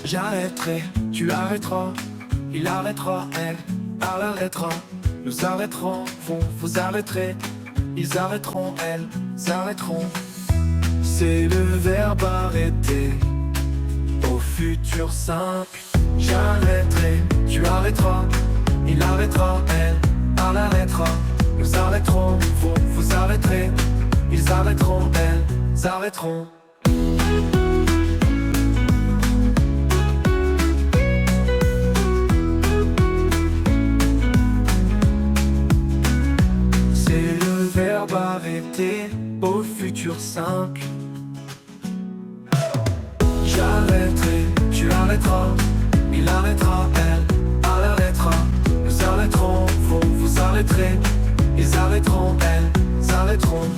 J'arrêterai, tu arrêteras, il arrêtera, elle arrêtera. Nous arrêterons, vous arrêterez, ils arrêteront, elles arrêteront. C'est le verbe arrêter au futur simple. J'arrêterai, tu arrêteras, il arrêtera, elle arrêtera. Nous arrêterons, vous arrêterez, ils arrêteront, elles arrêteront. C'est le verbe arrêter au futur simple. J'arrêterai, tu arrêteras, il arrêtera, elle arrêtera. Nous arrêterons, vous arrêterez, ils arrêteront, elles arrêteront.